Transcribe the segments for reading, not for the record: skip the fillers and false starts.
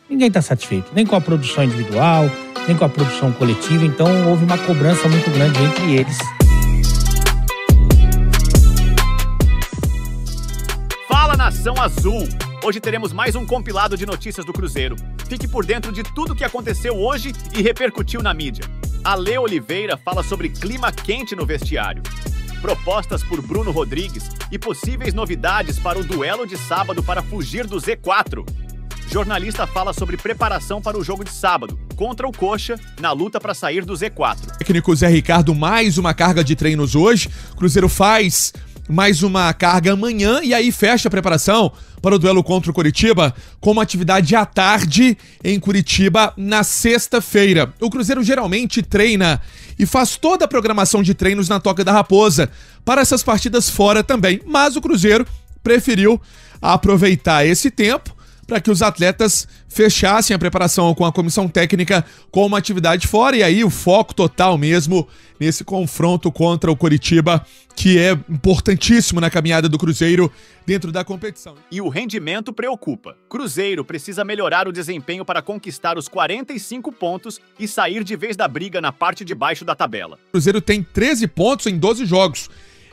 ninguém está satisfeito, nem com a produção individual, nem com a produção coletiva, então houve uma cobrança muito grande entre eles. Fala, Nação Azul! Hoje teremos mais um compilado de notícias do Cruzeiro. Fique por dentro de tudo que aconteceu hoje e repercutiu na mídia. Ale Oliveira fala sobre clima quente no vestiário, propostas por Bruno Rodrigues e possíveis novidades para o duelo de sábado para fugir do Z4. Jornalista fala sobre preparação para o jogo de sábado, contra o Coxa, na luta para sair do Z4. Técnico Zé Ricardo, mais uma carga de treinos hoje. Cruzeiro faz mais uma carga amanhã e aí fecha a preparação para o duelo contra o Coritiba com uma atividade à tarde em Curitiba na sexta-feira. O Cruzeiro geralmente treina e faz toda a programação de treinos na Toca da Raposa para essas partidas fora também, mas o Cruzeiro preferiu aproveitar esse tempo para que os atletas fechassem a preparação com a comissão técnica com uma atividade fora, e aí o foco total mesmo nesse confronto contra o Coritiba, que é importantíssimo na caminhada do Cruzeiro dentro da competição. E o rendimento preocupa. Cruzeiro precisa melhorar o desempenho para conquistar os 45 pontos e sair de vez da briga na parte de baixo da tabela. O Cruzeiro tem 13 pontos em 12 jogos.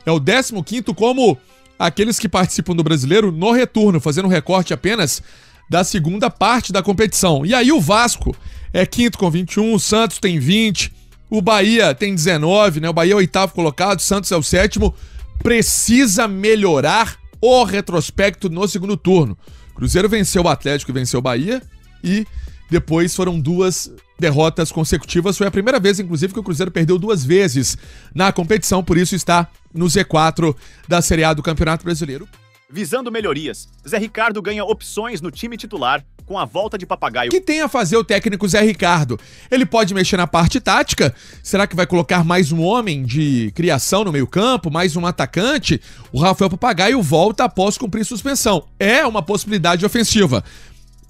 É o 15º como aqueles que participam do Brasileiro no retorno, fazendo um recorte apenas da segunda parte da competição. E aí o Vasco é quinto com 21, o Santos tem 20, o Bahia tem 19, né? O Bahia é o 8º colocado, o Santos é o 7º. Precisa melhorar o retrospecto no segundo turno. O Cruzeiro venceu o Atlético e venceu o Bahia e depois foram 2 derrotas consecutivas. Foi a primeira vez, inclusive, que o Cruzeiro perdeu 2 vezes na competição, por isso está no Z4 da Série A do Campeonato Brasileiro. Visando melhorias, Zé Ricardo ganha opções no time titular com a volta de Papagaio. O que tem a fazer o técnico Zé Ricardo? Ele pode mexer na parte tática? Será que vai colocar mais um homem de criação no meio-campo, mais um atacante? O Rafael Papagaio volta após cumprir suspensão. É uma possibilidade ofensiva.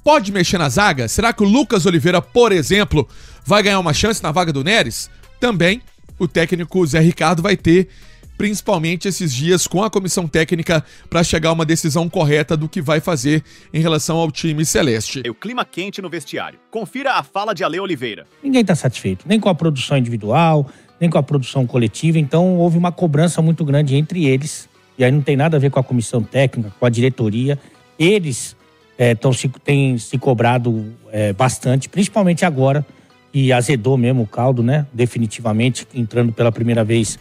Pode mexer na zaga? Será que o Lucas Oliveira, por exemplo, vai ganhar uma chance na vaga do Neres? Também o técnico Zé Ricardo vai ter, principalmente esses dias, com a comissão técnica para chegar a uma decisão correta do que vai fazer em relação ao time celeste. E o clima quente no vestiário. Confira a fala de Ale Oliveira. Ninguém está satisfeito, nem com a produção individual, nem com a produção coletiva, então houve uma cobrança muito grande entre eles, e aí não tem nada a ver com a comissão técnica, com a diretoria. Eles têm se cobrado bastante, principalmente agora, que azedou mesmo o caldo, né? Definitivamente, entrando pela primeira vez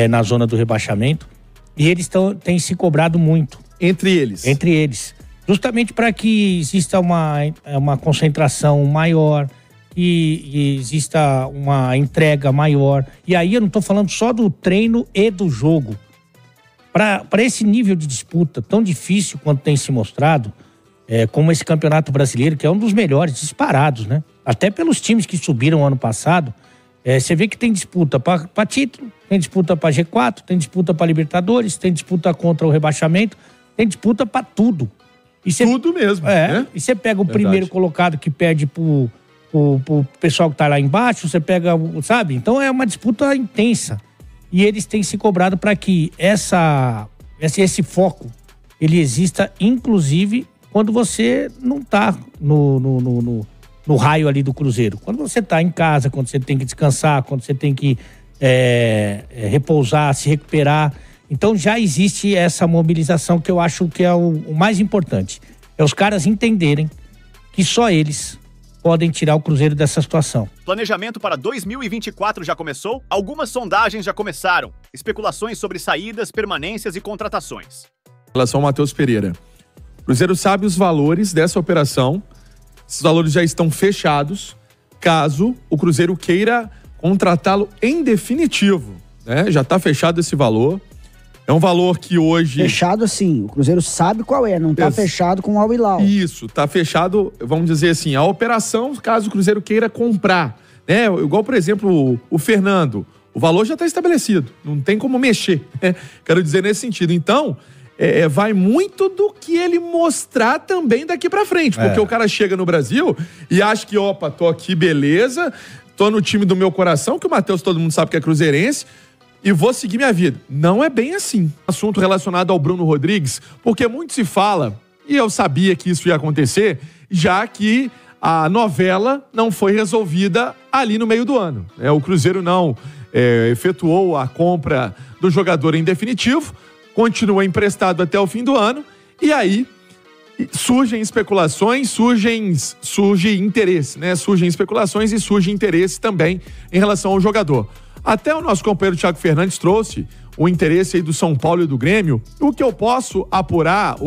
na zona do rebaixamento, e eles têm se cobrado muito. Entre eles. Justamente para que exista uma concentração maior, que exista uma entrega maior. E aí eu não estou falando só do treino e do jogo. Para esse nível de disputa tão difícil quanto tem se mostrado, como esse Campeonato Brasileiro, que é um dos melhores disparados, né? Até pelos times que subiram ano passado, você vê que tem disputa para título, tem disputa para G4, tem disputa para Libertadores, tem disputa contra o rebaixamento, tem disputa para tudo. Tudo mesmo. Né? E você pega o primeiro colocado que perde pro pessoal que tá lá embaixo, você pega, sabe? Então é uma disputa intensa. E eles têm se cobrado para que esse foco ele exista, inclusive, quando você não tá no raio ali do Cruzeiro. Quando você tá em casa, quando você tem que descansar, quando você tem que repousar, se recuperar. Então já existe essa mobilização que eu acho que é o mais importante. É os caras entenderem que só eles podem tirar o Cruzeiro dessa situação. Planejamento para 2024 já começou? Algumas sondagens já começaram. Especulações sobre saídas, permanências e contratações. Em relação ao Matheus Pereira, o Cruzeiro sabe os valores dessa operação. Esses valores já estão fechados, caso o Cruzeiro queira contratá-lo em definitivo, né? Já está fechado esse valor. É um valor que hoje... Fechado assim, o Cruzeiro sabe qual é, não está fechado com o Al Hilal. Isso, está fechado, vamos dizer assim, a operação, caso o Cruzeiro queira comprar, né? Igual, por exemplo, o Fernando, o valor já está estabelecido, não tem como mexer, né? Quero dizer nesse sentido. Então, vai muito do que ele mostrar também daqui para frente, porque o cara chega no Brasil e acha que, opa, tô aqui, beleza, tô no time do meu coração, que o Matheus todo mundo sabe que é cruzeirense, e vou seguir minha vida. Não é bem assim. Assunto relacionado ao Bruno Rodrigues, porque muito se fala, e eu sabia que isso ia acontecer, já que a novela não foi resolvida ali no meio do ano. O Cruzeiro não efetuou a compra do jogador em definitivo, continua emprestado até o fim do ano, e aí surgem especulações, surge interesse, né? Surgem especulações e surge interesse também em relação ao jogador. Até o nosso companheiro Thiago Fernandes trouxe o interesse aí do São Paulo e do Grêmio. O que eu posso apurar,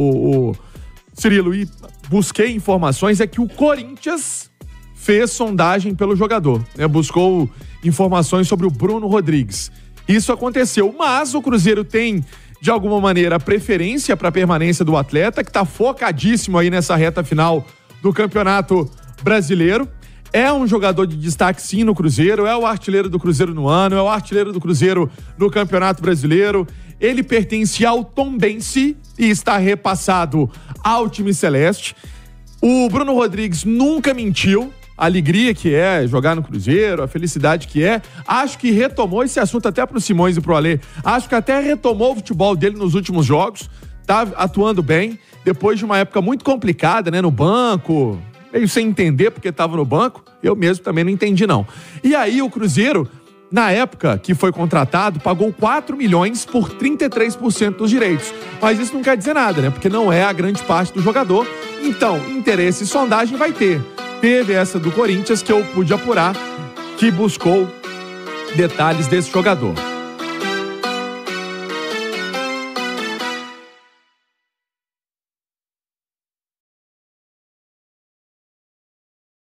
Cirilo, e busquei informações, é que o Corinthians fez sondagem pelo jogador, né? Buscou informações sobre o Bruno Rodrigues. Isso aconteceu, mas o Cruzeiro tem, de alguma maneira, preferência para a permanência do atleta, que está focadíssimo aí nessa reta final do Campeonato Brasileiro. É um jogador de destaque, sim, no Cruzeiro, é o artilheiro do Cruzeiro no ano, é o artilheiro do Cruzeiro no Campeonato Brasileiro. Ele pertence ao Tombense e está repassado ao time celeste. O Bruno Rodrigues nunca mentiu. A alegria que é jogar no Cruzeiro, a felicidade que é. Acho que retomou esse assunto até pro Simões e pro Alê. Acho que até retomou o futebol dele nos últimos jogos. Tá atuando bem, depois de uma época muito complicada, né? No banco, meio sem entender porque estava no banco. Eu mesmo também não entendi, não. E aí o Cruzeiro, na época que foi contratado, pagou 4 milhões por 33% dos direitos. Mas isso não quer dizer nada, né? Porque não é a grande parte do jogador. Então, interesse e sondagem vai ter. Teve essa do Corinthians que eu pude apurar, que buscou detalhes desse jogador.